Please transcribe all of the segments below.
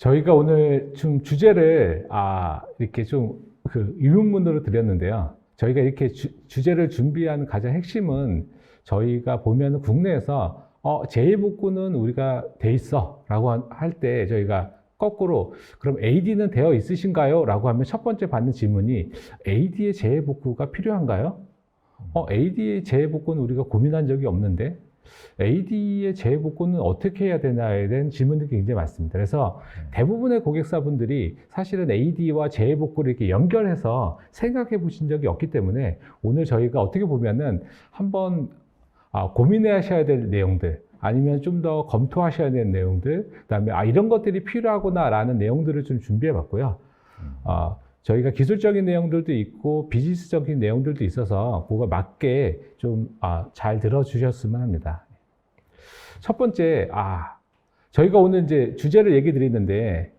저희가 오늘 좀 주제를 이렇게 좀 의문문으로 드렸는데요. 저희가 이렇게 주제를 준비한 가장 핵심은 저희가 보면 국내에서 제2복구는 우리가 돼 있어 라고 할 때 저희가 거꾸로 그럼 AD는 되어 있으신가요? 라고 하면 첫 번째 받는 질문이 AD의 재해복구가 필요한가요? AD의 재해복구는 우리가 고민한 적이 없는데 AD의 재해복구는 어떻게 해야 되나에 대한 질문들이 굉장히 많습니다. 그래서 대부분의 고객사분들이 사실은 AD와 재해복구를 이렇게 연결해서 생각해 보신 적이 없기 때문에 오늘 저희가 어떻게 보면은 한번 고민해 하셔야 될 내용들, 아니면 좀 더 검토하셔야 되는 내용들, 그다음에 이런 것들이 필요하구나라는 내용들을 좀 준비해 봤고요. 저희가 기술적인 내용들도 있고 비즈니스적인 내용들도 있어서 그거 맞게 좀 잘 들어주셨으면 합니다. 첫 번째, 저희가 오늘 이제 주제를 얘기 드리는데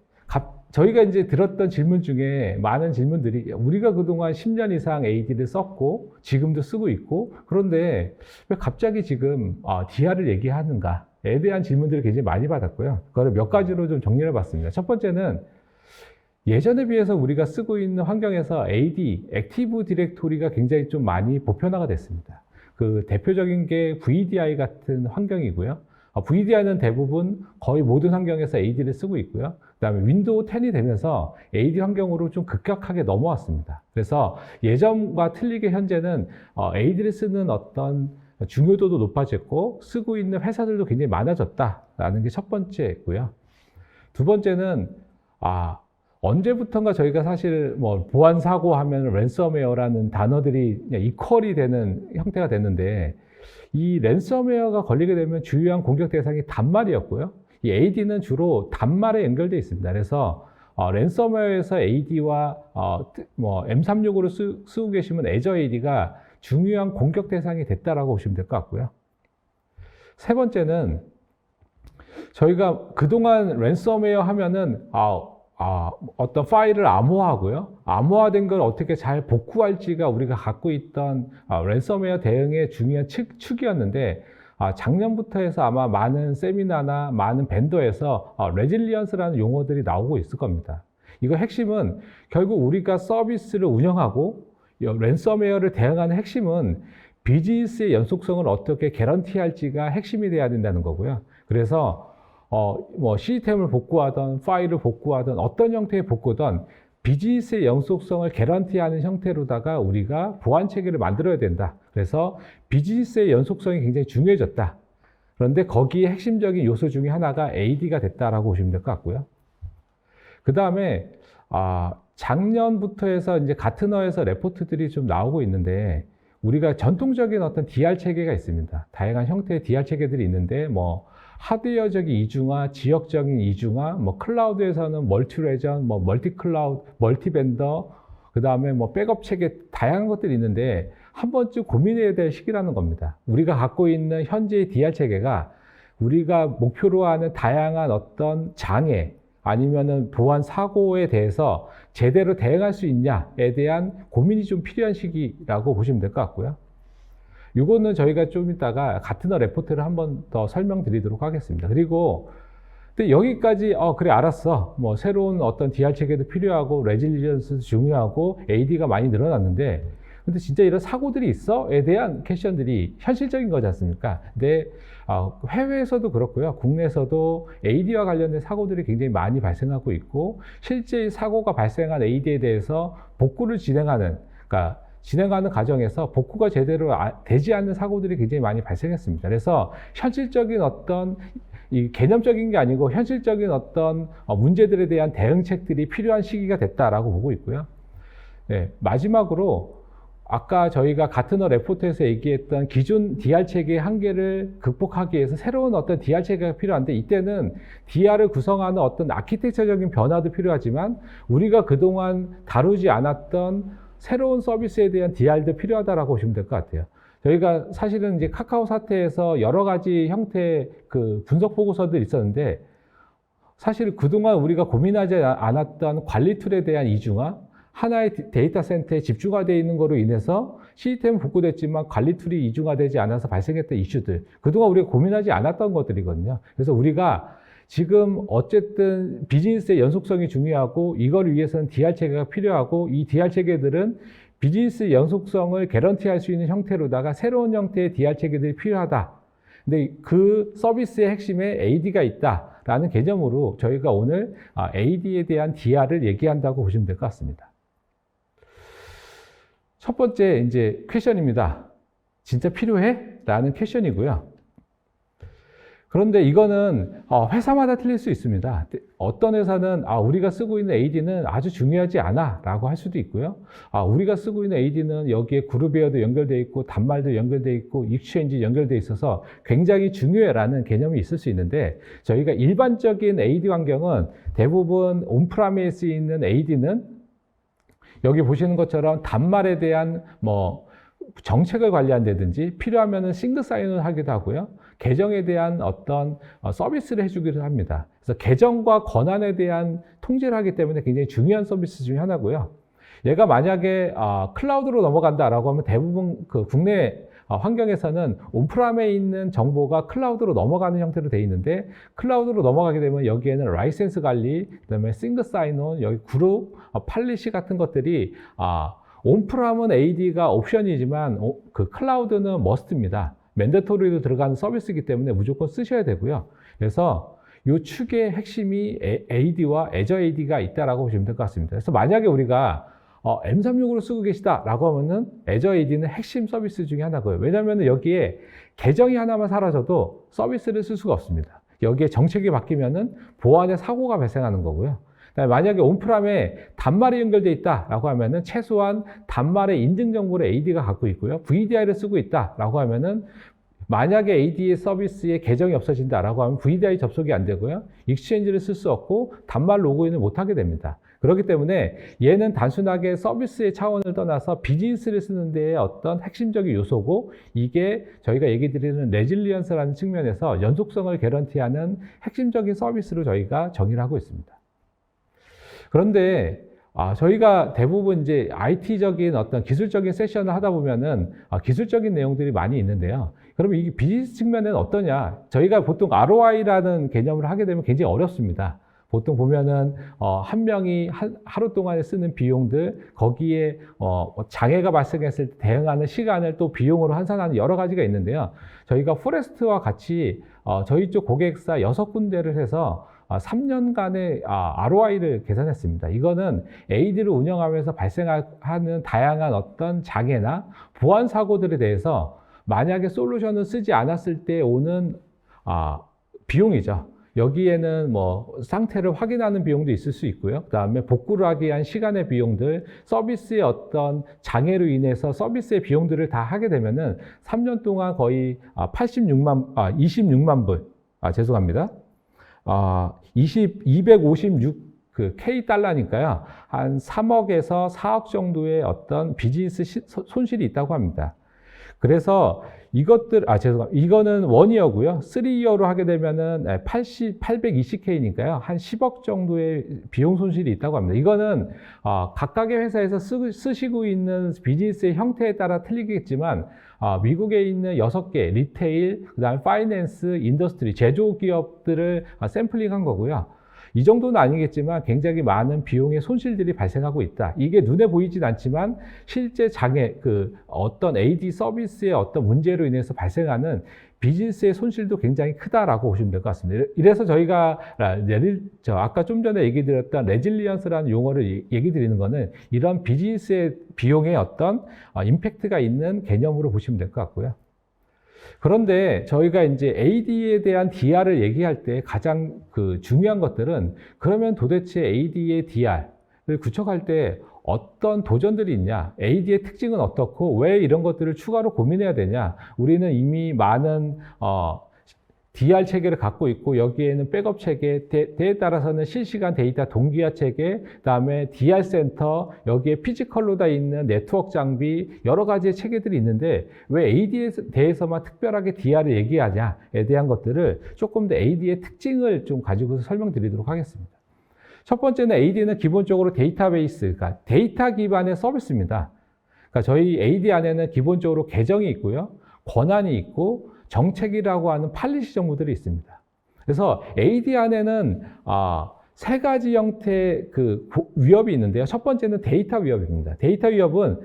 저희가 이제 들었던 질문 중에 많은 질문들이 우리가 그동안 10년 이상 AD를 썼고 지금도 쓰고 있고 그런데 왜 갑자기 지금 DR을 얘기하는가에 대한 질문들을 굉장히 많이 받았고요. 그걸 몇 가지로 좀 정리를 해봤습니다. 첫 번째는 예전에 비해서 우리가 쓰고 있는 환경에서 AD, 액티브 디렉토리가 굉장히 좀 많이 보편화가 됐습니다. 그 대표적인 게 VDI 같은 환경이고요. VDI는 대부분 거의 모든 환경에서 AD를 쓰고 있고요. 그 다음에 윈도우 10이 되면서 AD 환경으로 좀 급격하게 넘어왔습니다. 그래서 예전과 틀리게 현재는 AD를 쓰는 어떤 중요도도 높아졌고 쓰고 있는 회사들도 굉장히 많아졌다라는 게 첫 번째고요. 두 번째는 언제부턴가 저희가 사실 보안 사고 하면 랜섬웨어라는 단어들이 이퀄이 되는 형태가 됐는데 이 랜섬웨어가 걸리게 되면 주요한 공격 대상이 단말이었고요. 이 AD는 주로 단말에 연결되어 있습니다. 그래서 랜섬웨어에서 AD와 M365를 쓰고 계시면 애저 AD가 중요한 공격 대상이 됐다라고 보시면 될 것 같고요. 세 번째는 저희가 그동안 랜섬웨어 하면은 어떤 파일을 암호화하고요. 암호화된 걸 어떻게 잘 복구할지가 우리가 갖고 있던 랜섬웨어 대응의 중요한 축이었는데 작년부터 해서 아마 많은 세미나나 많은 벤더에서 레질리언스라는 용어들이 나오고 있을 겁니다. 이거 핵심은 결국 우리가 서비스를 운영하고 랜섬웨어를 대응하는 핵심은 비즈니스의 연속성을 어떻게 개런티할지가 핵심이 돼야 된다는 거고요. 그래서 시스템을 복구하든 파일을 복구하든 어떤 형태의 복구든 비즈니스의 연속성을 개런티하는 형태로다가 우리가 보안 체계를 만들어야 된다. 그래서 비즈니스의 연속성이 굉장히 중요해졌다. 그런데 거기에 핵심적인 요소 중에 하나가 AD가 됐다라고 보시면 될 것 같고요. 그 다음에 작년부터 해서 이제 가트너에서 레포트들이 좀 나오고 있는데 우리가 전통적인 어떤 DR 체계가 있습니다. 다양한 형태의 DR 체계들이 있는데 하드웨어적인 이중화, 지역적인 이중화, 클라우드에서는 멀티레전, 멀티클라우드, 멀티벤더, 그 다음에 백업 체계, 다양한 것들이 있는데 한 번쯤 고민해야 될 시기라는 겁니다. 우리가 갖고 있는 현재의 DR 체계가 우리가 목표로 하는 다양한 어떤 장애, 아니면은 보안 사고에 대해서 제대로 대응할 수 있냐에 대한 고민이 좀 필요한 시기라고 보시면 될 것 같고요. 이거는 저희가 좀 이따가 가트너 레포트를 한번 더 설명드리도록 하겠습니다. 그리고 근데 여기까지 그래 알았어. 새로운 어떤 DR 체계도 필요하고 레질리언스도 중요하고 AD가 많이 늘어났는데 근데 진짜 이런 사고들이 있어?에 대한 퀘션들이 현실적인 거지 않습니까? 근데 해외에서도 그렇고요. 국내에서도 AD와 관련된 사고들이 굉장히 많이 발생하고 있고 실제 사고가 발생한 AD에 대해서 복구를 진행하는 과정에서 복구가 제대로 되지 않는 사고들이 굉장히 많이 발생했습니다. 그래서 현실적인 어떤 이 개념적인 게 아니고 현실적인 어떤 문제들에 대한 대응책들이 필요한 시기가 됐다라고 보고 있고요. 네, 마지막으로 아까 저희가 가트너 레포트에서 얘기했던 기존 DR 체계의 한계를 극복하기 위해서 새로운 어떤 DR 체계가 필요한데 이때는 DR을 구성하는 어떤 아키텍처적인 변화도 필요하지만 우리가 그동안 다루지 않았던 새로운 서비스에 대한 DR도 필요하다라고 보시면 될 것 같아요. 저희가 사실은 이제 카카오 사태에서 여러 가지 형태의 분석 보고서들이 있었는데 사실 그동안 우리가 고민하지 않았던 관리 툴에 대한 이중화, 하나의 데이터 센터에 집중화되어 있는 거로 인해서 시스템은 복구됐지만 관리 툴이 이중화되지 않아서 발생했던 이슈들, 그동안 우리가 고민하지 않았던 것들이거든요. 그래서 우리가 지금 어쨌든 비즈니스의 연속성이 중요하고 이걸 위해서는 DR 체계가 필요하고 이 DR 체계들은 비즈니스 연속성을 개런티할 수 있는 형태로다가 새로운 형태의 DR 체계들이 필요하다. 근데 그 서비스의 핵심에 AD가 있다라는 개념으로 저희가 오늘 AD에 대한 DR을 얘기한다고 보시면 될 것 같습니다. 첫 번째 이제 퀘션입니다. 진짜 필요해? 라는 퀘션이고요. 그런데 이거는 회사마다 틀릴 수 있습니다. 어떤 회사는 우리가 쓰고 있는 AD는 아주 중요하지 않아 라고 할 수도 있고요. 우리가 쓰고 있는 AD는 여기에 그룹웨어도 연결되어 있고 단말도 연결되어 있고 익스체인지 연결되어 있어서 굉장히 중요해 라는 개념이 있을 수 있는데 저희가 일반적인 AD 환경은 대부분 온프라미스에 있는 AD는 여기 보시는 것처럼 단말에 대한 정책을 관리한다든지 필요하면은 싱글 사인을 하기도 하고요. 계정에 대한 어떤 서비스를 해주기도 합니다. 그래서 계정과 권한에 대한 통제를 하기 때문에 굉장히 중요한 서비스 중에 하나고요. 얘가 만약에 클라우드로 넘어간다라고 하면 대부분 그 국내 환경에서는 온프람에 있는 정보가 클라우드로 넘어가는 형태로 되어 있는데 클라우드로 넘어가게 되면 여기에는 라이센스 관리, 그다음에 싱글 사인온, 여기 그룹, 팔리시 같은 것들이 온프람은 AD가 옵션이지만 그 클라우드는 머스트입니다. 맨데토리로 들어가는 서비스이기 때문에 무조건 쓰셔야 되고요. 그래서 이 축의 핵심이 AD와 애저 AD가 있다라고 보시면 될 것 같습니다. 그래서 만약에 우리가 M365를 쓰고 계시다라고 하면은 애저 AD는 핵심 서비스 중에 하나고요. 왜냐하면 여기에 계정이 하나만 사라져도 서비스를 쓸 수가 없습니다. 여기에 정책이 바뀌면은 보안의 사고가 발생하는 거고요. 만약에 온프람에 단말이 연결되어 있다라고 하면은 최소한 단말의 인증 정보를 AD가 갖고 있고요. VDI를 쓰고 있다라고 하면은 만약에 AD의 서비스에 계정이 없어진다라고 하면 VDI 접속이 안 되고요. 익스체인지를 쓸 수 없고 단말 로그인을 못 하게 됩니다. 그렇기 때문에 얘는 단순하게 서비스의 차원을 떠나서 비즈니스를 쓰는 데의 어떤 핵심적인 요소고 이게 저희가 얘기 드리는 레질리언스라는 측면에서 연속성을 개런티하는 핵심적인 서비스로 저희가 정의를 하고 있습니다. 그런데 저희가 대부분 이제 IT적인 어떤 기술적인 세션을 하다 보면은 기술적인 내용들이 많이 있는데요. 그러면 이게 비즈니스 측면에는 어떠냐? 저희가 보통 ROI라는 개념을 하게 되면 굉장히 어렵습니다. 보통 보면은 한 명이 하루 동안에 쓰는 비용들 거기에 장애가 발생했을 때 대응하는 시간을 또 비용으로 환산하는 여러 가지가 있는데요. 저희가 포레스트와 같이 저희 쪽 고객사 6군데를 해서 3년간의 ROI를 계산했습니다. 이거는 AD를 운영하면서 발생하는 다양한 어떤 장애나 보안 사고들에 대해서 만약에 솔루션을 쓰지 않았을 때 오는 비용이죠. 여기에는 상태를 확인하는 비용도 있을 수 있고요. 그 다음에 복구를 하기 위한 시간의 비용들, 서비스의 어떤 장애로 인해서 서비스의 비용들을 다 하게 되면은 3년 동안 거의 26만 불, 죄송합니다. 256 K 달러니까요. 한 3억에서 4억 정도의 어떤 비즈니스 손실이 있다고 합니다. 그래서 죄송합니다. 이거는 1이어고요. 3이어로 하게 되면은 820K니까요. 한 10억 정도의 비용 손실이 있다고 합니다. 이거는 각각의 회사에서 쓰시고 있는 비즈니스의 형태에 따라 틀리겠지만 미국에 있는 6개 리테일, 그다음에 파이낸스, 인더스트리, 제조기업들을 샘플링한 거고요. 이 정도는 아니겠지만 굉장히 많은 비용의 손실들이 발생하고 있다. 이게 눈에 보이진 않지만 실제 장애, 어떤 AD 서비스의 어떤 문제로 인해서 발생하는 비즈니스의 손실도 굉장히 크다라고 보시면 될 것 같습니다. 이래서 저희가 아까 좀 전에 얘기 드렸던 레질리언스라는 용어를 얘기 드리는 거는 이런 비즈니스의 비용의 어떤 임팩트가 있는 개념으로 보시면 될 것 같고요. 그런데 저희가 이제 AD에 대한 DR을 얘기할 때 가장 중요한 것들은 그러면 도대체 AD의 DR을 구축할 때 어떤 도전들이 있냐, AD의 특징은 어떻고 왜 이런 것들을 추가로 고민해야 되냐. 우리는 이미 많은 DR 체계를 갖고 있고 여기에는 백업 체계, 때에 따라서는 실시간 데이터 동기화 체계, 그다음에 DR 센터, 여기에 피지컬로 다 있는 네트워크 장비, 여러 가지의 체계들이 있는데 왜 AD에 대해서만 특별하게 DR을 얘기하냐에 대한 것들을 조금 더 AD의 특징을 좀 가지고서 설명드리도록 하겠습니다. 첫 번째는 AD는 기본적으로 데이터베이스, 그러니까 데이터 기반의 서비스입니다. 그러니까 저희 AD 안에는 기본적으로 계정이 있고요, 권한이 있고 정책이라고 하는 팔리시 정보들이 있습니다. 그래서 AD 안에는 세 가지 형태의 위협이 있는데요. 첫 번째는 데이터 위협입니다. 데이터 위협은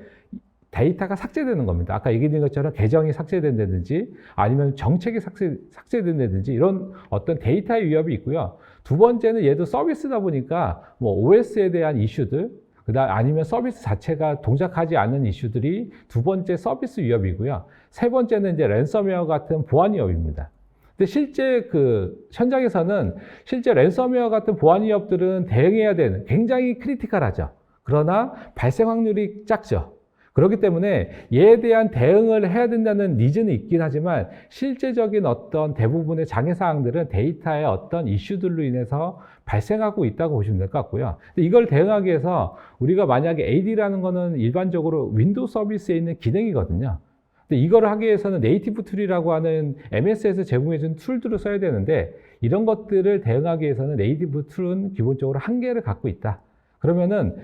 데이터가 삭제되는 겁니다. 아까 얘기드린 것처럼 계정이 삭제된다든지 아니면 정책이 삭제된다든지 이런 어떤 데이터의 위협이 있고요. 두 번째는 얘도 서비스다 보니까 뭐 OS에 대한 이슈들, 그다음 아니면 서비스 자체가 동작하지 않는 이슈들이 두 번째 서비스 위협이고요. 세 번째는 이제 랜섬웨어 같은 보안 위협입니다. 근데 실제 현장에서는 실제 랜섬웨어 같은 보안 위협들은 대응해야 되는 굉장히 크리티컬하죠. 그러나 발생 확률이 작죠. 그렇기 때문에 얘에 대한 대응을 해야 된다는 니즈는 있긴 하지만 실제적인 어떤 대부분의 장애사항들은 데이터의 어떤 이슈들로 인해서 발생하고 있다고 보시면 될 것 같고요. 이걸 대응하기 위해서 우리가 만약에 AD라는 거는 일반적으로 윈도우 서비스에 있는 기능이거든요. 근데 이걸 하기 위해서는 네이티브 툴이라고 하는 MS에서 제공해준 툴들을 써야 되는데 이런 것들을 대응하기 위해서는 네이티브 툴은 기본적으로 한계를 갖고 있다. 그러면은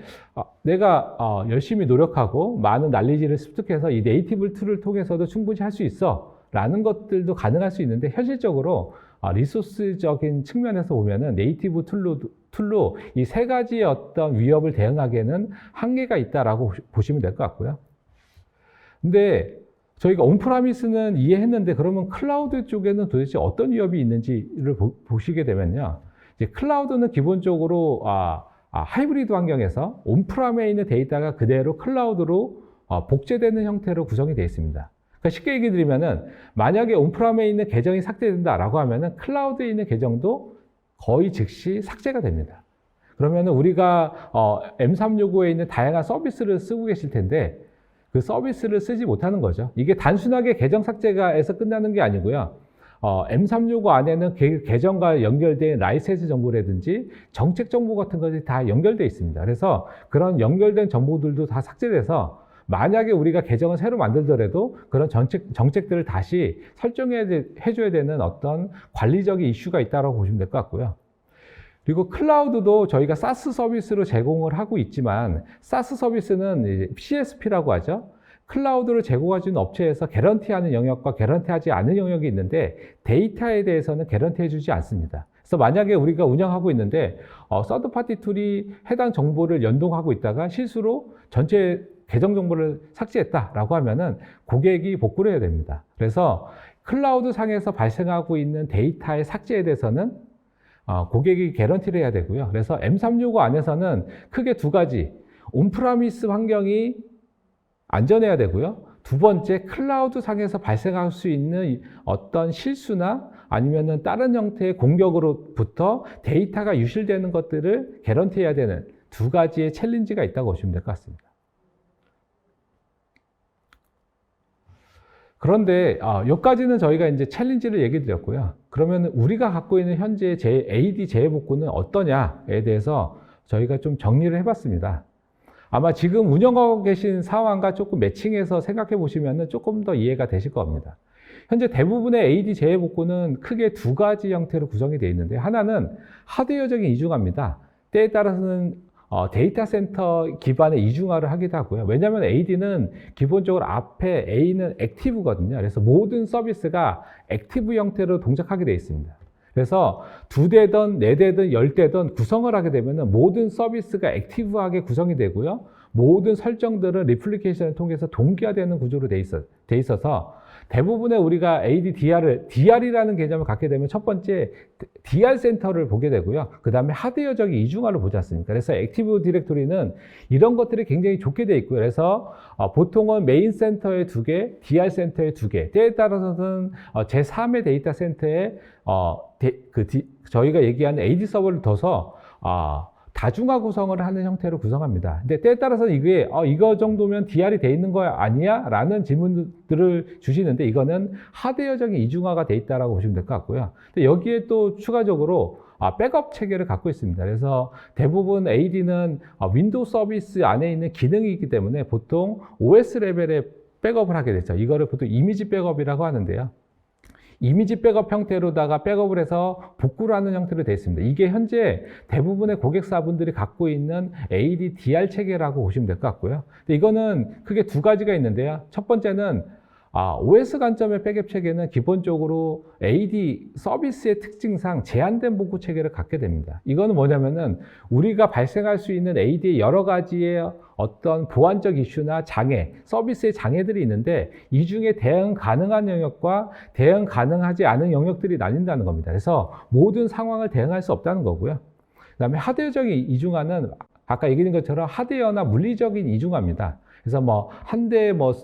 내가 열심히 노력하고 많은 난리지를 습득해서 이 네이티브 툴을 통해서도 충분히 할 수 있어 라는 것들도 가능할 수 있는데 현실적으로 리소스적인 측면에서 보면은 네이티브 툴로 이 세 가지의 어떤 위협을 대응하기에는 한계가 있다라고 보시면 될 것 같고요. 근데 저희가 온프라미스는 이해했는데 그러면 클라우드 쪽에는 도대체 어떤 위협이 있는지를 보시게 되면요. 이제 클라우드는 기본적으로 하이브리드 환경에서 온프람에 있는 데이터가 그대로 클라우드로 복제되는 형태로 구성이 되어 있습니다. 그러니까 쉽게 얘기 드리면은 만약에 온프람에 있는 계정이 삭제된다라고 하면은 클라우드에 있는 계정도 거의 즉시 삭제가 됩니다. 그러면은 우리가 M365에 있는 다양한 서비스를 쓰고 계실 텐데 그 서비스를 쓰지 못하는 거죠. 이게 단순하게 계정 삭제가에서 끝나는 게 아니고요. M365 안에는 계정과 연결된 라이센스 정보라든지 정책 정보 같은 것이 다 연결되어 있습니다. 그래서 그런 연결된 정보들도 다 삭제돼서 만약에 우리가 계정을 새로 만들더라도 그런 정책들을 다시 설정해줘야 되는 어떤 관리적인 이슈가 있다고 보시면 될 것 같고요. 그리고 클라우드도 저희가 사스 서비스로 제공을 하고 있지만 사스 서비스는 이제 CSP라고 하죠. 클라우드를 제공해주는 업체에서 개런티하는 영역과 개런티하지 않는 영역이 있는데 데이터에 대해서는 개런티해주지 않습니다. 그래서 만약에 우리가 운영하고 있는데 서드파티 툴이 해당 정보를 연동하고 있다가 실수로 전체 계정 정보를 삭제했다라고 하면은 고객이 복구를 해야 됩니다. 그래서 클라우드 상에서 발생하고 있는 데이터의 삭제에 대해서는 고객이 개런티를 해야 되고요. 그래서 M365 안에서는 크게 두 가지, 온프라미스 환경이 안전해야 되고요. 두 번째, 클라우드 상에서 발생할 수 있는 어떤 실수나 아니면은 다른 형태의 공격으로부터 데이터가 유실되는 것들을 개런티해야 되는 두 가지의 챌린지가 있다고 보시면 될 것 같습니다. 그런데 여기까지는 저희가 이제 챌린지를 얘기 드렸고요. 그러면 우리가 갖고 있는 현재 AD 재해복구는 어떠냐에 대해서 저희가 좀 정리를 해봤습니다. 아마 지금 운영하고 계신 상황과 조금 매칭해서 생각해 보시면 조금 더 이해가 되실 겁니다. 현재 대부분의 AD 재해복구는 크게 두 가지 형태로 구성이 되어 있는데 하나는 하드웨어적인 이중화입니다. 때에 따라서는 데이터 센터 기반의 이중화를 하기도 하고요. 왜냐하면 AD는 기본적으로 앞에 A는 액티브거든요. 그래서 모든 서비스가 액티브 형태로 동작하게 되어 있습니다. 그래서 2대든 4대든 10대든 구성을 하게 되면 모든 서비스가 액티브하게 구성이 되고요. 모든 설정들은 리플리케이션을 통해서 동기화되는 구조로 돼 있어서 대부분의 우리가 AD DR이라는 개념을 갖게 되면 첫 번째 DR 센터를 보게 되고요. 그 다음에 하드웨어적인 이중화를 보지 않습니까? 그래서 액티브 디렉토리는 이런 것들이 굉장히 좋게 되어 있고요. 그래서 보통은 메인 센터에 2개, DR 센터에 2개, 때에 따라서는 제3의 데이터 센터에 저희가 얘기하는 AD 서버를 둬서 다중화 구성을 하는 형태로 구성합니다. 근데 때에 따라서는 이게 이거 정도면 DR이 돼 있는 거 아니야? 라는 질문들을 주시는데 이거는 하드웨어적인 이중화가 돼 있다고 보시면 될 것 같고요. 근데 여기에 또 추가적으로 백업 체계를 갖고 있습니다. 그래서 대부분 AD는 윈도우 서비스 안에 있는 기능이기 때문에 보통 OS 레벨에 백업을 하게 되죠. 이거를 보통 이미지 백업이라고 하는데요. 이미지 백업 형태로다가 백업을 해서 복구를 하는 형태로 되어 있습니다. 이게 현재 대부분의 고객사분들이 갖고 있는 AD DR 체계라고 보시면 될 것 같고요. 근데 이거는 크게 두 가지가 있는데요. 첫 번째는 OS 관점의 백업 체계는 기본적으로 AD 서비스의 특징상 제한된 복구 체계를 갖게 됩니다. 이거는 뭐냐면은 우리가 발생할 수 있는 AD의 여러 가지의 어떤 보안적 이슈나 장애, 서비스의 장애들이 있는데 이 중에 대응 가능한 영역과 대응 가능하지 않은 영역들이 나뉜다는 겁니다. 그래서 모든 상황을 대응할 수 없다는 거고요. 그다음에 하드웨어적인 이중화는 아까 얘기한 것처럼 하드웨어나 물리적인 이중화입니다. 그래서 뭐 한 대 뭐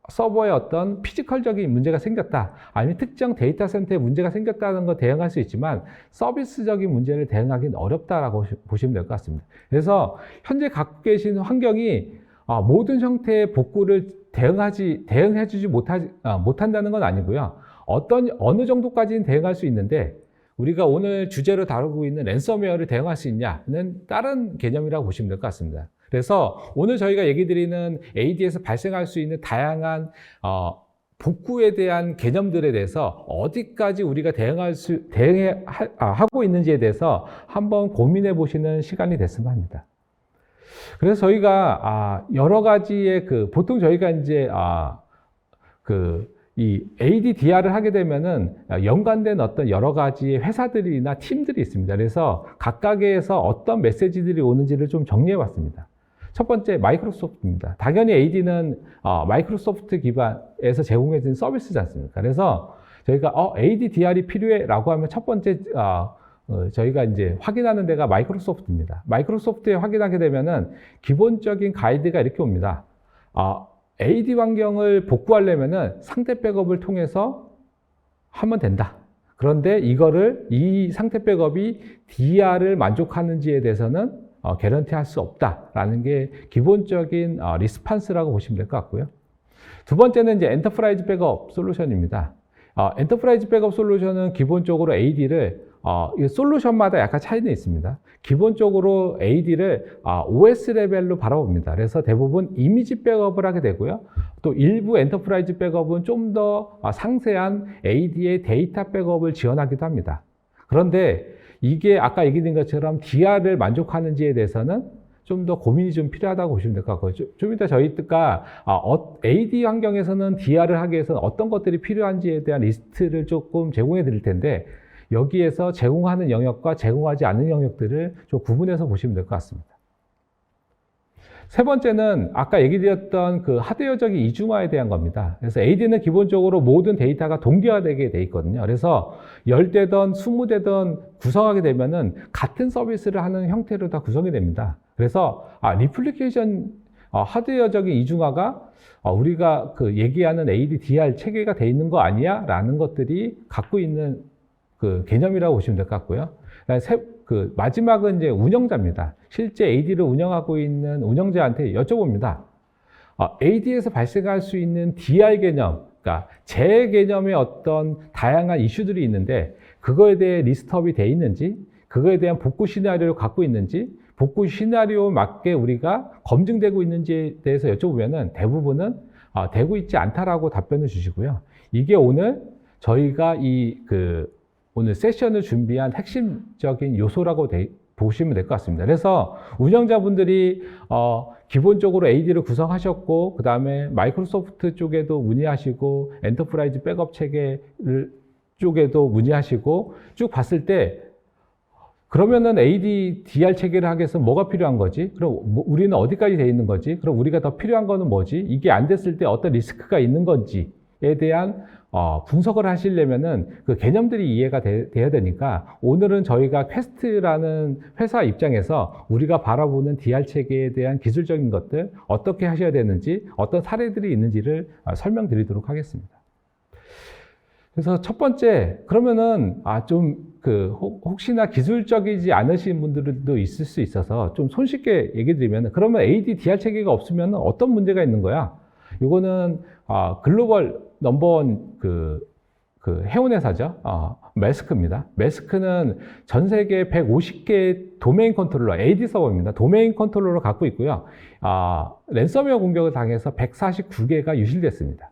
서버에 어떤 피지컬적인 문제가 생겼다, 아니면 특정 데이터 센터에 문제가 생겼다는 거 대응할 수 있지만 서비스적인 문제를 대응하기는 어렵다라고 보시면 될 것 같습니다. 그래서 현재 갖고 계신 환경이 모든 형태의 복구를 대응해주지 못한다는 건 아니고요. 어느 정도까지는 대응할 수 있는데 우리가 오늘 주제로 다루고 있는 랜섬웨어를 대응할 수 있냐는 다른 개념이라고 보시면 될 것 같습니다. 그래서 오늘 저희가 얘기 드리는 AD에서 발생할 수 있는 다양한 복구에 대한 개념들에 대해서 어디까지 우리가 하고 있는지에 대해서 한번 고민해 보시는 시간이 됐으면 합니다. 그래서 저희가 여러 가지의 보통 저희가 이제 이 ADDR을 하게 되면은 연관된 어떤 여러 가지의 회사들이나 팀들이 있습니다. 그래서 각각에서 어떤 메시지들이 오는지를 좀 정리해 봤습니다. 첫 번째, 마이크로소프트입니다. 당연히 AD는 마이크로소프트 기반에서 제공해진 서비스지 않습니까? 그래서 저희가 ADDR이 필요해라고 하면 첫 번째 저희가 이제 확인하는 데가 마이크로소프트입니다. 마이크로소프트에 확인하게 되면은 기본적인 가이드가 이렇게 옵니다. AD 환경을 복구하려면은 상태 백업을 통해서 하면 된다. 그런데 이 상태 백업이 DR을 만족하는지에 대해서는 개런티 할 수 없다라는 게 기본적인 리스판스라고 보시면 될 것 같고요. 두 번째는 이제 엔터프라이즈 백업 솔루션입니다. 엔터프라이즈 백업 솔루션은 기본적으로 AD를 솔루션마다 약간 차이는 있습니다. 기본적으로 AD를 OS 레벨로 바라봅니다. 그래서 대부분 이미지 백업을 하게 되고요. 또 일부 엔터프라이즈 백업은 좀 더 상세한 AD의 데이터 백업을 지원하기도 합니다. 그런데 이게 아까 얘기된 것처럼 DR을 만족하는지에 대해서는 좀 더 고민이 좀 필요하다고 보시면 될 것 같고요. 좀 이따 저희가 AD 환경에서는 DR을 하기 위해서는 어떤 것들이 필요한지에 대한 리스트를 조금 제공해 드릴 텐데 여기에서 제공하는 영역과 제공하지 않는 영역들을 좀 구분해서 보시면 될 것 같습니다. 세 번째는 아까 얘기 드렸던 하드웨어적인 이중화에 대한 겁니다. 그래서 AD는 기본적으로 모든 데이터가 동기화되게 돼 있거든요. 그래서 10대든 20대든 구성하게 되면은 같은 서비스를 하는 형태로 다 구성이 됩니다. 그래서 리플리케이션 하드웨어적인 이중화가 우리가 얘기하는 AD/DR 체계가 돼 있는 거 아니야? 라는 것들이 갖고 있는 개념이라고 보시면 될 것 같고요. 마지막은 이제 운영자입니다. 실제 AD를 운영하고 있는 운영자한테 여쭤봅니다. AD에서 발생할 수 있는 DR 개념, 그러니까 제 개념의 어떤 다양한 이슈들이 있는데 그거에 대해 리스트업이 돼 있는지, 그거에 대한 복구 시나리오를 갖고 있는지, 복구 시나리오에 맞게 우리가 검증되고 있는지에 대해서 여쭤보면은 대부분은 되고 있지 않다라고 답변을 주시고요. 이게 오늘 저희가 오늘 세션을 준비한 핵심적인 요소라고 보시면 될 것 같습니다. 그래서 운영자분들이 기본적으로 AD를 구성하셨고, 그 다음에 마이크로소프트 쪽에도 문의하시고, 엔터프라이즈 백업 체계 쪽에도 문의하시고, 쭉 봤을 때 그러면은 AD/DR 체계를 하기 위해서 뭐가 필요한 거지? 그럼 우리는 어디까지 돼 있는 거지? 그럼 우리가 더 필요한 거는 뭐지? 이게 안 됐을 때 어떤 리스크가 있는 건지에 대한 분석을 하시려면은 그 개념들이 이해가 돼야 되니까 오늘은 저희가 퀘스트라는 회사 입장에서 우리가 바라보는 DR 체계에 대한 기술적인 것들 어떻게 하셔야 되는지 어떤 사례들이 있는지를 설명드리도록 하겠습니다. 그래서 첫 번째, 그러면은 혹시나 기술적이지 않으신 분들도 있을 수 있어서 좀 손쉽게 얘기 드리면 그러면 AD/DR 체계가 없으면 어떤 문제가 있는 거야? 이거는 글로벌 넘버원 해운 회사죠. 매스크입니다. 매스크는 전 세계 150개 도메인 컨트롤러, AD 서버입니다. 도메인 컨트롤러를 갖고 있고요. 랜섬웨어 공격을 당해서 149개가 유실됐습니다.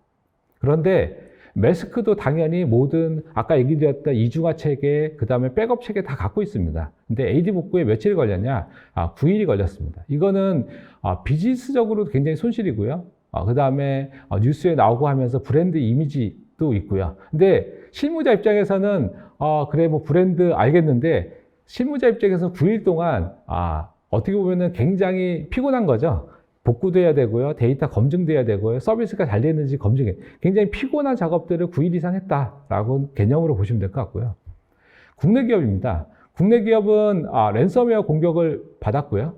그런데 매스크도 당연히 모든 아까 얘기 드렸던 이중화 체계, 그 다음에 백업 체계 다 갖고 있습니다. 근데 AD 복구에 며칠이 걸렸냐? 9일이 걸렸습니다. 이거는 비즈니스적으로도 굉장히 손실이고요. 그 다음에 뉴스에 나오고 하면서 브랜드 이미지도 있고요. 근데 실무자 입장에서는 그래 뭐 브랜드 알겠는데 실무자 입장에서 9일 동안 어떻게 보면은 굉장히 피곤한 거죠. 복구도 해야 되고요. 데이터 검증도 해야 되고요. 서비스가 잘 되는지 검증해. 굉장히 피곤한 작업들을 9일 이상 했다라고 개념으로 보시면 될 것 같고요. 국내 기업입니다. 국내 기업은 랜섬웨어 공격을 받았고요.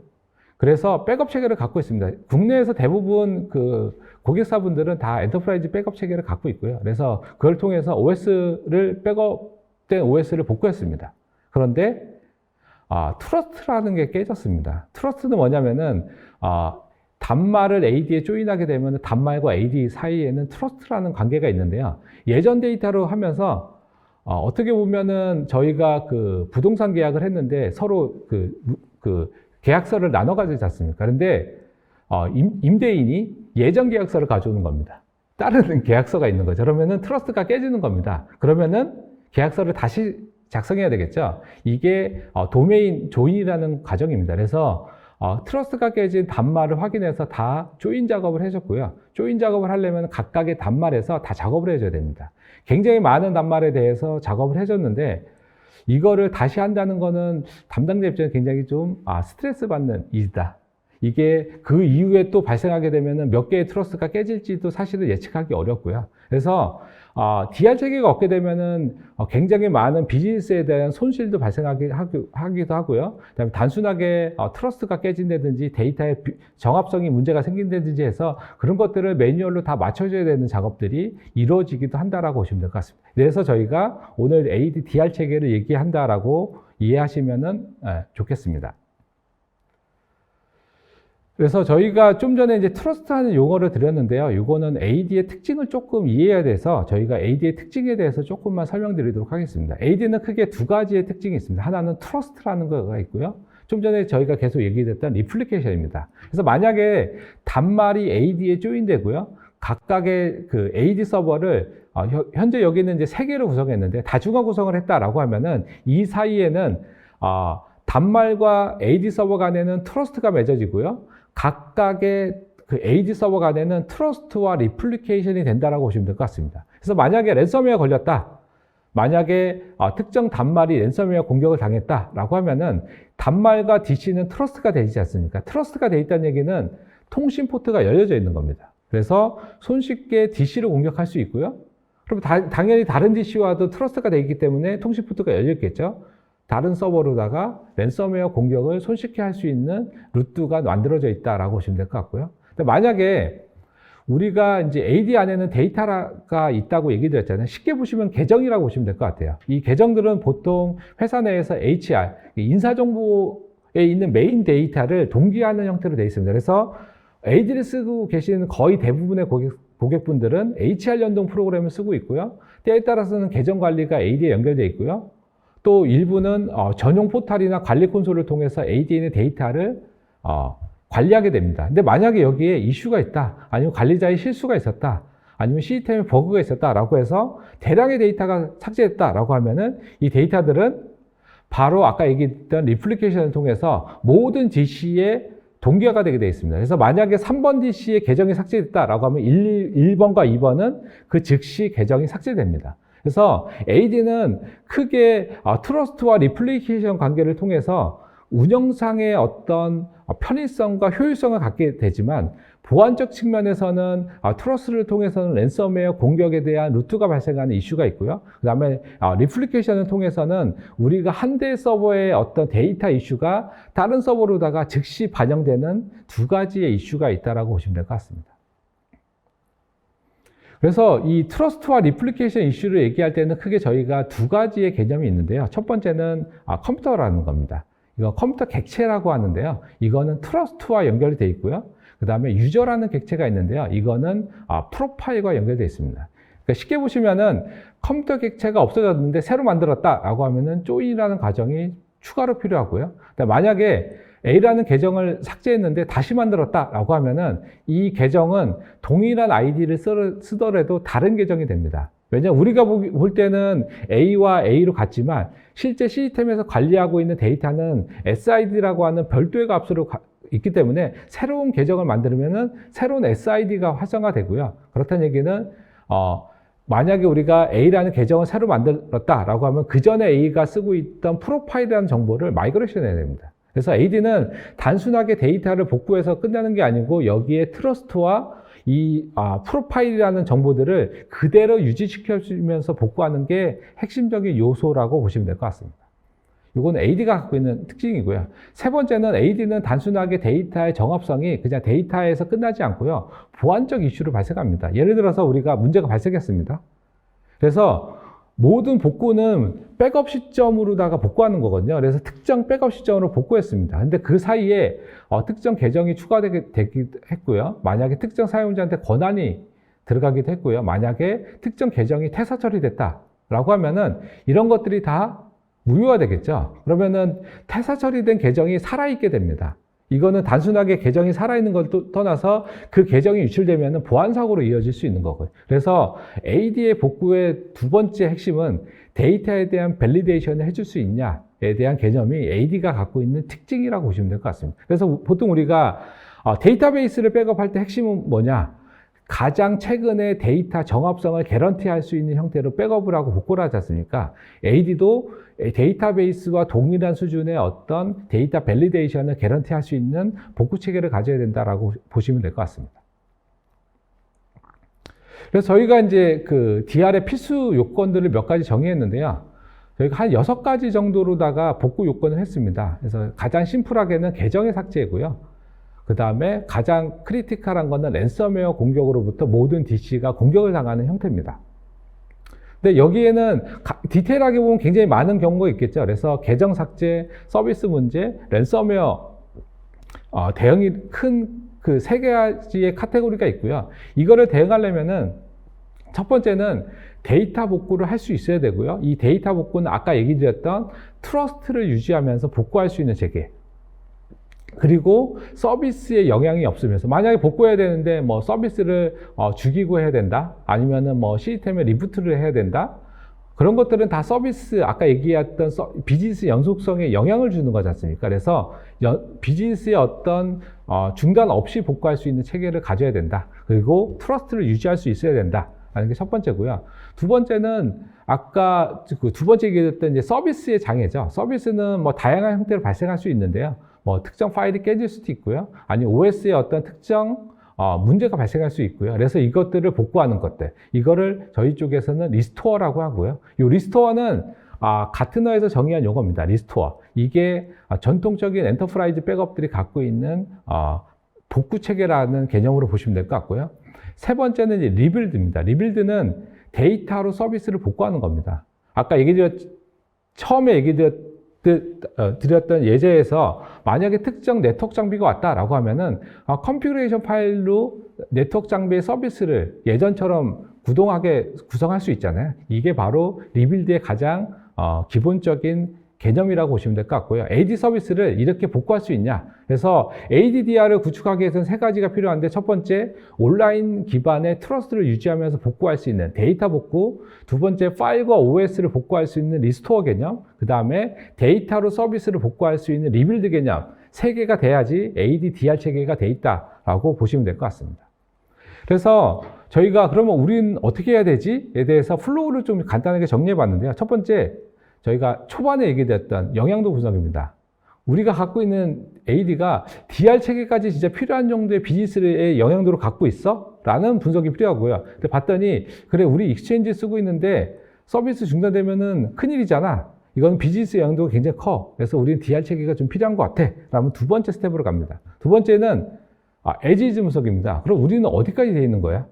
그래서 백업 체계를 갖고 있습니다. 국내에서 대부분 그 고객사분들은 다 엔터프라이즈 백업 체계를 갖고 있고요. 그래서 그걸 통해서 OS를 백업된 OS를 복구했습니다. 그런데 트러스트라는 게 깨졌습니다. 트러스트는 뭐냐면은 단말을 AD에 조인하게 되면 단말과 AD 사이에는 트러스트라는 관계가 있는데요. 예전 데이터로 하면서 어떻게 보면은 저희가 그 부동산 계약을 했는데 서로 그 계약서를 나눠 가지지 않습니까? 그런데 임대인이 예전 계약서를 가져오는 겁니다. 다른 계약서가 있는 거죠. 그러면은 트러스트가 깨지는 겁니다. 그러면은 계약서를 다시 작성해야 되겠죠. 이게 도메인 조인이라는 과정입니다. 그래서 트러스트가 깨진 단말을 확인해서 다 조인 작업을 해줬고요. 조인 작업을 하려면 각각의 단말에서 다 작업을 해줘야 됩니다. 굉장히 많은 단말에 대해서 작업을 해줬는데 이거를 다시 한다는 거는 담당자 입장에 굉장히 좀 스트레스 받는 일이다. 이게 그 이후에 또 발생하게 되면 몇 개의 트러스트가 깨질지도 사실은 예측하기 어렵고요. 그래서 DR 체계가 없게 되면은 굉장히 많은 비즈니스에 대한 손실도 발생하기도 하고요. 그다음에 단순하게 트러스트가 깨진다든지 데이터의 정합성이 문제가 생긴다든지 해서 그런 것들을 매뉴얼로 다 맞춰줘야 되는 작업들이 이루어지기도 한다라고 보시면 될 것 같습니다. 그래서 저희가 오늘 AD DR 체계를 얘기한다라고 이해하시면은 좋겠습니다. 그래서 저희가 좀 전에 이제 트러스트하는 용어를 드렸는데요. 이거는 AD의 특징을 조금 이해해야 돼서 저희가 AD의 특징에 대해서 조금만 설명드리도록 하겠습니다. AD는 크게 두 가지의 특징이 있습니다. 하나는 트러스트라는 거가 있고요. 좀 전에 저희가 계속 얘기했던 리플리케이션입니다. 그래서 만약에 단말이 AD에 조인되고요. 각각의 그 AD 서버를 현재 여기는 이제 3개로 구성했는데 다중화 구성을 했다라고 하면은 이 사이에는 단말과 AD 서버 간에는 트러스트가 맺어지고요. 각각의 그 AD 서버 간에는 트러스트와 리플리케이션이 된다라고 보시면 될 것 같습니다. 그래서 만약에 랜섬웨어 걸렸다. 만약에 특정 단말이 랜섬웨어 공격을 당했다라고 하면은 단말과 DC는 트러스트가 되지 않습니까? 트러스트가 돼 있다는 얘기는 통신 포트가 열려져 있는 겁니다. 그래서 손쉽게 DC를 공격할 수 있고요. 그럼 당연히 다른 DC와도 트러스트가 되어 있기 때문에 통신 포트가 열렸겠죠. 다른 서버로다가 랜섬웨어 공격을 손쉽게 할 수 있는 루트가 만들어져 있다라고 보시면 될 것 같고요. 근데 만약에 우리가 이제 AD 안에는 데이터가 있다고 얘기 드렸잖아요. 쉽게 보시면 계정이라고 보시면 될 것 같아요. 이 계정들은 보통 회사 내에서 HR, 인사정보에 있는 메인 데이터를 동기화하는 형태로 되어 있습니다. 그래서 AD를 쓰고 계시는 거의 대부분의 고객분들은 HR 연동 프로그램을 쓰고 있고요. 때에 따라서는 계정 관리가 AD에 연결되어 있고요. 또 일부는 전용 포탈이나 관리 콘솔을 통해서 AD의 데이터를 관리하게 됩니다. 근데 만약에 여기에 이슈가 있다, 아니면 관리자의 실수가 있었다, 아니면 시스템에 버그가 있었다라고 해서 대량의 데이터가 삭제됐다라고 하면은 이 데이터들은 바로 아까 얘기했던 리플리케이션을 통해서 모든 DC에 동기화가 되게 되어 있습니다. 그래서 만약에 3번 DC의 계정이 삭제됐다라고 하면 1번과 2번은 그 즉시 계정이 삭제됩니다. 그래서 AD는 크게 트러스트와 리플리케이션 관계를 통해서 운영상의 어떤 편의성과 효율성을 갖게 되지만 보안적 측면에서는 트러스트를 통해서는 랜섬웨어 공격에 대한 루트가 발생하는 이슈가 있고요. 그 다음에 리플리케이션을 통해서는 우리가 한 대 서버의 어떤 데이터 이슈가 다른 서버로다가 즉시 반영되는 두 가지의 이슈가 있다고 보시면 될 것 같습니다. 그래서 이 트러스트와 리플리케이션 이슈를 얘기할 때는 크게 저희가 두 가지의 개념이 있는데요. 첫 번째는 컴퓨터라는 겁니다. 이거 컴퓨터 객체라고 하는데요. 이거는 트러스트와 연결이 되어 있고요. 그 다음에 유저라는 객체가 있는데요. 이거는 프로파일과 연결되어 있습니다. 그러니까 쉽게 보시면은 컴퓨터 객체가 없어졌는데 새로 만들었다라고 하면은 조인이라는 과정이 추가로 필요하고요. 만약에 A라는 계정을 삭제했는데 다시 만들었다라고 하면은 이 계정은 동일한 아이디를 쓰더라도 다른 계정이 됩니다. 왜냐하면 우리가 볼 때는 A와 A로 같지만 실제 시스템에서 관리하고 있는 데이터는 SID라고 하는 별도의 값으로 있기 때문에 새로운 계정을 만들면은 새로운 SID가 활성화되고요. 그렇다는 얘기는 만약에 우리가 A라는 계정을 새로 만들었다라고 하면 그 전에 A가 쓰고 있던 프로파일이라는 정보를 마이그레이션 해야 됩니다. 그래서 AD는 단순하게 데이터를 복구해서 끝나는 게 아니고 여기에 트러스트와 이 프로파일이라는 정보들을 그대로 유지시켜주면서 복구하는 게 핵심적인 요소라고 보시면 될 것 같습니다. 이건 AD가 갖고 있는 특징이고요. 세 번째는 AD는 단순하게 데이터의 정합성이 그냥 데이터에서 끝나지 않고요. 보안적 이슈로 발생합니다. 예를 들어서 우리가 문제가 발생했습니다. 그래서 모든 복구는 백업 시점으로다가 복구하는 거거든요. 그래서 특정 백업 시점으로 복구했습니다. 근데 그 사이에 특정 계정이 추가되기도 했고요. 만약에 특정 사용자한테 권한이 들어가기도 했고요. 만약에 특정 계정이 퇴사 처리됐다라고 하면은 이런 것들이 다 무효화 되겠죠. 그러면은 퇴사 처리된 계정이 살아있게 됩니다. 이거는 단순하게 계정이 살아있는 걸 떠나서 그 계정이 유출되면 보안사고로 이어질 수 있는 거고요. 그래서 AD의 복구의 두 번째 핵심은 데이터에 대한 밸리데이션을 해줄 수 있냐에 대한 개념이 AD가 갖고 있는 특징이라고 보시면 될 것 같습니다. 그래서 보통 우리가 데이터베이스를 백업할 때 핵심은 뭐냐? 가장 최근에 데이터 정합성을 개런티할 수 있는 형태로 백업을 하고 복구를 하지 않습니까? AD도 데이터베이스와 동일한 수준의 어떤 데이터 밸리데이션을 개런티할 수 있는 복구 체계를 가져야 된다라고 보시면 될 것 같습니다. 그래서 저희가 이제 그 DR의 필수 요건들을 몇 가지 정의했는데요. 저희가 한 6가지 정도로다가 복구 요건을 했습니다. 그래서 가장 심플하게는 계정의 삭제고요. 그 다음에 가장 크리티컬한 거는 랜섬웨어 공격으로부터 모든 DC가 공격을 당하는 형태입니다. 근데 여기에는 디테일하게 보면 굉장히 많은 경우가 있겠죠. 그래서 계정 삭제, 서비스 문제, 랜섬웨어 대응이 큰 그 3가지의 카테고리가 있고요. 이거를 대응하려면은 첫 번째는 데이터 복구를 할 수 있어야 되고요. 이 데이터 복구는 아까 얘기 드렸던 트러스트를 유지하면서 복구할 수 있는 체계. 그리고 서비스에 영향이 없으면서 만약에 복구해야 되는데 뭐 서비스를 죽이고 해야 된다 아니면은 뭐 시스템에 리부트를 해야 된다 그런 것들은 다 서비스 아까 얘기했던 비즈니스 연속성에 영향을 주는 거지 않습니까? 그래서 비즈니스의 어떤 중단 없이 복구할 수 있는 체계를 가져야 된다. 그리고 트러스트를 유지할 수 있어야 된다. 라는 게 첫 번째고요. 두 번째는 아까 그 두 번째 얘기했던 이제 서비스의 장애죠. 서비스는 뭐 다양한 형태로 발생할 수 있는데요. 뭐 특정 파일이 깨질 수도 있고요. 아니 OS의 어떤 특정 문제가 발생할 수 있고요. 그래서 이것들을 복구하는 것들. 이거를 저희 쪽에서는 리스토어라고 하고요. 이 리스토어는 가트너에서 정의한 용어입니다. 리스토어. 이게 전통적인 엔터프라이즈 백업들이 갖고 있는 복구 체계라는 개념으로 보시면 될 것 같고요. 세 번째는 이제 리빌드입니다. 리빌드는 데이터로 서비스를 복구하는 겁니다. 아까 처음에 드렸던 예제에서 만약에 특정 네트워크 장비가 왔다라고 하면은 컨피그레이션 파일로 네트워크 장비의 서비스를 예전처럼 구동하게 구성할 수 있잖아요. 이게 바로 리빌드의 가장 기본적인 개념이라고 보시면 될 것 같고요. AD 서비스를 이렇게 복구할 수 있냐. 그래서 ADDR을 구축하기 위해서는 3가지가 필요한데 첫 번째, 온라인 기반의 트러스트를 유지하면서 복구할 수 있는 데이터 복구. 두 번째, 파일과 OS를 복구할 수 있는 리스토어 개념. 그 다음에 데이터로 서비스를 복구할 수 있는 리빌드 개념. 3개가 돼야지 ADDR 체계가 돼 있다라고 보시면 될 것 같습니다. 그래서 저희가 그러면 우리는 어떻게 해야 되지?에 대해서 플로우를 좀 간단하게 정리해 봤는데요. 첫 번째, 저희가 초반에 얘기했던 영향도 분석입니다. 우리가 갖고 있는 AD가 DR 체계까지 진짜 필요한 정도의 비즈니스의 영향도를 갖고 있어? 라는 분석이 필요하고요. 근데 봤더니 그래 우리 익스체인지 쓰고 있는데 서비스 중단되면은 큰일이잖아. 이건 비즈니스 영향도가 굉장히 커. 그래서 우리는 DR 체계가 좀 필요한 것 같아. 라면 두 번째 스텝으로 갑니다. 두 번째는 에지즈 분석입니다. 그럼 우리는 어디까지 돼 있는 거야?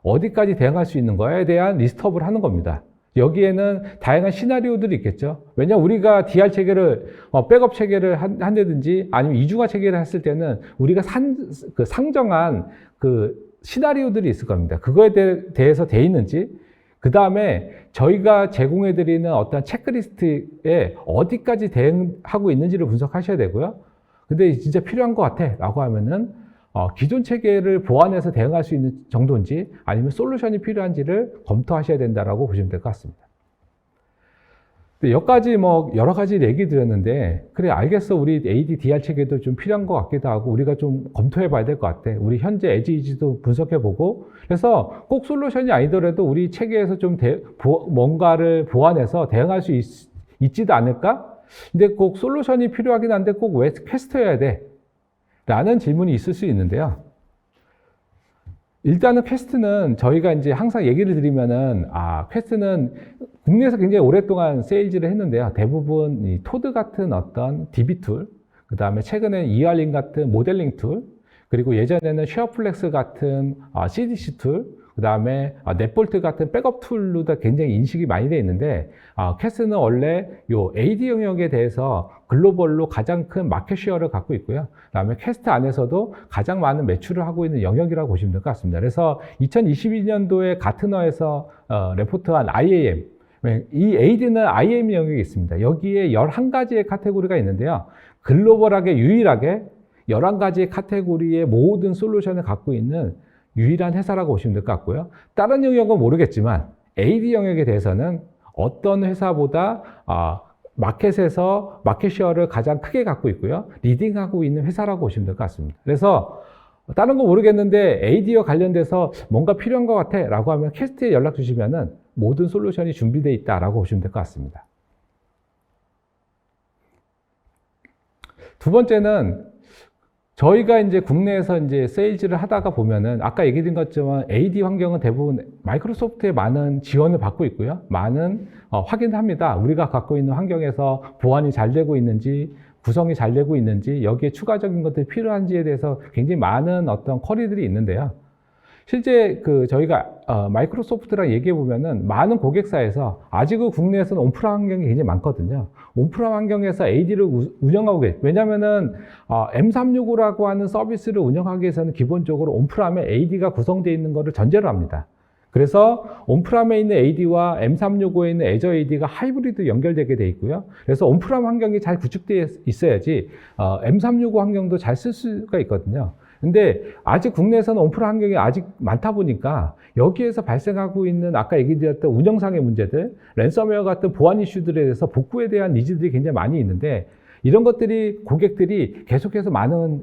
어디까지 대응할 수 있는 거야에 대한 리스트업을 하는 겁니다. 여기에는 다양한 시나리오들이 있겠죠. 왜냐하면 우리가 DR 체계를, 백업 체계를 한다든지 아니면 이중화 체계를 했을 때는 우리가 상정한 그 시나리오들이 있을 겁니다. 그거에 대해서 돼 있는지, 그 다음에 저희가 제공해드리는 어떤 체크리스트에 어디까지 대응하고 있는지를 분석하셔야 되고요. 근데 진짜 필요한 것 같아 라고 하면은 기존 체계를 보완해서 대응할 수 있는 정도인지 아니면 솔루션이 필요한지를 검토하셔야 된다고 보시면 될 것 같습니다. 여기까지 뭐 여러 가지 얘기 드렸는데, 그래, 알겠어. 우리 AD, DR 체계도 좀 필요한 것 같기도 하고, 우리가 좀 검토해 봐야 될 것 같아. 우리 현재 에지이지도 분석해 보고, 그래서 꼭 솔루션이 아니더라도 우리 체계에서 좀 뭔가를 보완해서 대응할 수 있지도 않을까? 근데 꼭 솔루션이 필요하긴 한데 꼭 왜 퀘스트여야 돼? 라는 질문이 있을 수 있는데요. 일단은 퀘스트는 저희가 이제 항상 얘기를 드리면은, 퀘스트는 국내에서 굉장히 오랫동안 세일즈를 했는데요. 대부분 이 토드 같은 어떤 DB 툴, 그 다음에 최근에 이알링 같은 모델링 툴, 그리고 예전에는 쉐어플렉스 같은 CDC 툴, 그 다음에 넷볼트 같은 백업 툴로도 굉장히 인식이 많이 되어 있는데, 퀘스트는 원래 요 AD 영역에 대해서 글로벌로 가장 큰 마켓 쉐어를 갖고 있고요. 그 다음에 퀘스트 안에서도 가장 많은 매출을 하고 있는 영역이라고 보시면 될 것 같습니다. 그래서 2022년도에 가트너에서 레포트한 IAM, 이 AD는 IAM 영역이 있습니다. 여기에 11가지의 카테고리가 있는데요. 글로벌하게 유일하게 11가지의 카테고리의 모든 솔루션을 갖고 있는 유일한 회사라고 보시면 될 것 같고요. 다른 영역은 모르겠지만 AD 영역에 대해서는 어떤 회사보다 마켓에서 마켓 쉐어를 가장 크게 갖고 있고요. 리딩하고 있는 회사라고 보시면 될 것 같습니다. 그래서 다른 거 모르겠는데 AD와 관련돼서 뭔가 필요한 것 같아 라고 하면 퀘스트에 연락 주시면은 모든 솔루션이 준비되어 있다라고 보시면 될 것 같습니다. 두 번째는 저희가 이제 국내에서 이제 세일즈를 하다가 보면은 아까 얘기 드린 것처럼 AD 환경은 대부분 마이크로소프트의 많은 지원을 받고 있고요. 많은 확인합니다. 우리가 갖고 있는 환경에서 보안이 잘 되고 있는지, 구성이 잘 되고 있는지, 여기에 추가적인 것들이 필요한지에 대해서 굉장히 많은 어떤 쿼리들이 있는데요. 실제 저희가 마이크로소프트랑 얘기해 보면은 많은 고객사에서 아직은 국내에서는 온프라 환경이 굉장히 많거든요. 온프라 환경에서 AD를 운영하고 계세요. 왜냐면은 M365라고 하는 서비스를 운영하기 위해서는 기본적으로 온프람에 AD가 구성되어 있는 것을 전제로 합니다. 그래서 온프람에 있는 AD와 M365에 있는 애저 AD가 하이브리드 연결되게 돼 있고요. 그래서 온프람 환경이 잘 구축되어 있어야지 M365 환경도 잘 쓸 수가 있거든요. 근데 아직 국내에서는 온프라 환경이 아직 많다 보니까 여기에서 발생하고 있는 아까 얘기 드렸던 운영상의 문제들, 랜섬웨어 같은 보안 이슈들에 대해서 복구에 대한 니즈들이 굉장히 많이 있는데, 이런 것들이 고객들이 계속해서 많은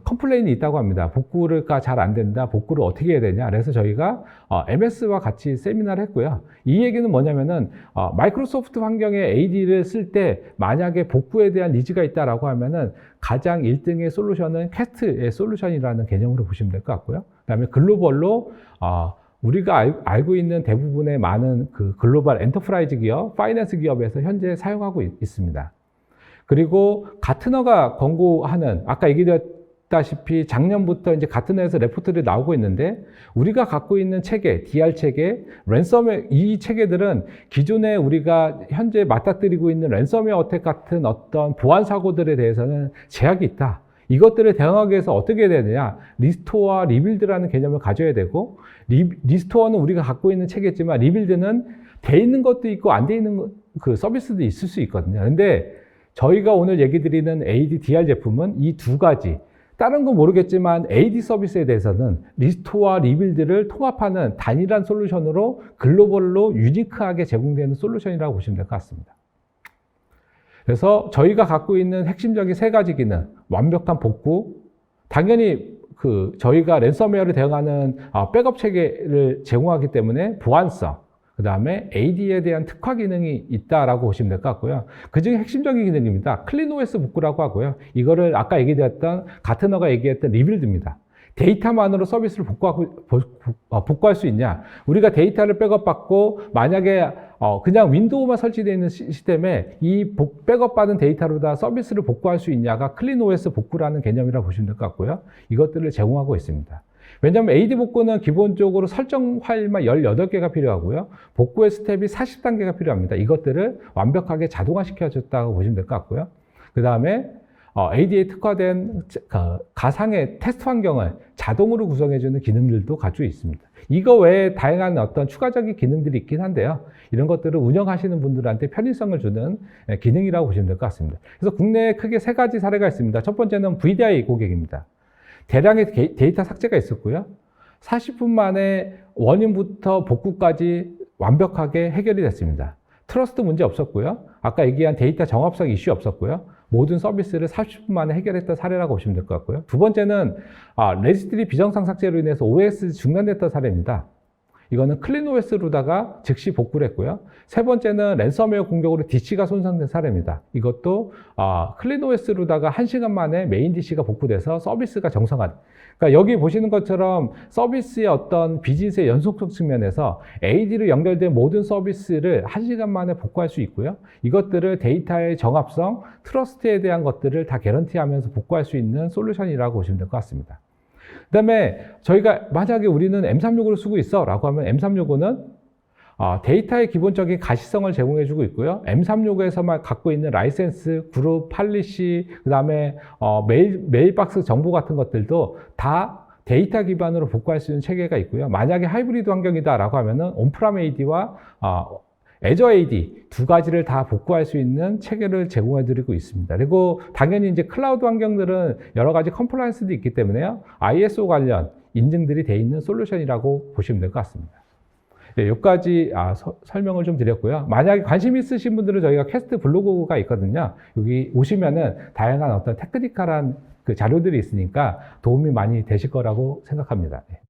컴플레인이 있다고 합니다. 복구가 잘 안 된다. 복구를 어떻게 해야 되냐. 그래서 저희가 MS와 같이 세미나를 했고요. 이 얘기는 뭐냐면은 마이크로소프트 환경에 AD를 쓸 때 만약에 복구에 대한 니즈가 있다라고 하면은 가장 1등의 솔루션은 퀘스트의 솔루션이라는 개념으로 보시면 될 것 같고요. 그다음에 글로벌로 우리가 알고 있는 대부분의 많은 그 글로벌 엔터프라이즈 기업, 파이낸스 기업에서 현재 사용하고 있습니다. 그리고 가트너가 권고하는, 아까 얘기드렸다시피 작년부터 이제 가트너에서 레포트들이 나오고 있는데, 우리가 갖고 있는 체계, DR 체계, 랜섬웨어, 이 체계들은 기존에 우리가 현재 맞닥뜨리고 있는 랜섬웨어 어택 같은 어떤 보안 사고들에 대해서는 제약이 있다. 이것들을 대응하기 위해서 어떻게 해야 되느냐? 리스토어와 리빌드라는 개념을 가져야 되고, 리스토어는 우리가 갖고 있는 체계지만 리빌드는 돼 있는 것도 있고 안 돼 있는 그 서비스도 있을 수 있거든요. 근데 저희가 오늘 얘기 드리는 AD, DR 제품은 이 두 가지, 다른 건 모르겠지만 AD 서비스에 대해서는 리스토어와 리빌드를 통합하는 단일한 솔루션으로 글로벌로 유니크하게 제공되는 솔루션이라고 보시면 될 것 같습니다. 그래서 저희가 갖고 있는 핵심적인 3가지 기능, 완벽한 복구, 당연히 저희가 랜섬웨어를 대응하는 백업 체계를 제공하기 때문에 보안성, 그 다음에 AD에 대한 특화 기능이 있다라고 보시면 될 것 같고요. 그 중에 핵심적인 기능입니다. 클린OS 복구라고 하고요. 이거를 아까 얘기드렸던 가트너가 얘기했던 리빌드입니다. 데이터만으로 서비스를 복구할 수 있냐? 우리가 데이터를 백업받고 만약에 그냥 윈도우만 설치되어 있는 시스템에 이 백업받은 데이터로 다 서비스를 복구할 수 있냐가 클린OS 복구라는 개념이라고 보시면 될 것 같고요. 이것들을 제공하고 있습니다. 왜냐하면 AD 복구는 기본적으로 설정 파일만 18개가 필요하고요. 복구의 스텝이 40단계가 필요합니다. 이것들을 완벽하게 자동화시켜줬다고 보시면 될 것 같고요. 그 다음에 AD에 특화된 가상의 테스트 환경을 자동으로 구성해주는 기능들도 가지고 있습니다. 이거 외에 다양한 어떤 추가적인 기능들이 있긴 한데요. 이런 것들을 운영하시는 분들한테 편의성을 주는 기능이라고 보시면 될 것 같습니다. 그래서 국내에 크게 3가지 사례가 있습니다. 첫 번째는 VDI 고객입니다. 대량의 데이터 삭제가 있었고요. 40분 만에 원인부터 복구까지 완벽하게 해결이 됐습니다. 트러스트 문제 없었고요. 아까 얘기한 데이터 정합성 이슈 없었고요. 모든 서비스를 30분 만에 해결했던 사례라고 보시면 될 것 같고요. 두 번째는 레지스트리 비정상 삭제로 인해서 OS 중단됐던 사례입니다. 이거는 클린OS로다가 즉시 복구를 했고요. 세 번째는 랜섬웨어 공격으로 DC가 손상된 사례입니다. 이것도 클린OS로다가 1시간 만에 메인 DC가 복구돼서 서비스가 정상화. 그러니까 여기 보시는 것처럼 서비스의 어떤 비즈니스의 연속성 측면에서 AD로 연결된 모든 서비스를 1시간 만에 복구할 수 있고요. 이것들을 데이터의 정합성, 트러스트에 대한 것들을 다 개런티하면서 복구할 수 있는 솔루션이라고 보시면 될 것 같습니다. 그 다음에 저희가 만약에 우리는 M365를 쓰고 있어 라고 하면 M365는 데이터의 기본적인 가시성을 제공해주고 있고요. M365에서만 갖고 있는 라이센스, 그룹, 팔리시, 그 다음에 메일박스 정보 같은 것들도 다 데이터 기반으로 복구할 수 있는 체계가 있고요. 만약에 하이브리드 환경이다라고 하면은 온프람 AD와 애저 AD 두 가지를 다 복구할 수 있는 체계를 제공해드리고 있습니다. 그리고 당연히 이제 클라우드 환경들은 여러 가지 컴플라이언스도 있기 때문에요. ISO 관련 인증들이 돼 있는 솔루션이라고 보시면 될 것 같습니다. 네, 여기까지 설명을 좀 드렸고요. 만약에 관심 있으신 분들은 저희가 퀘스트 블로그가 있거든요. 여기 오시면은 다양한 어떤 테크니컬한 그 자료들이 있으니까 도움이 많이 되실 거라고 생각합니다. 네.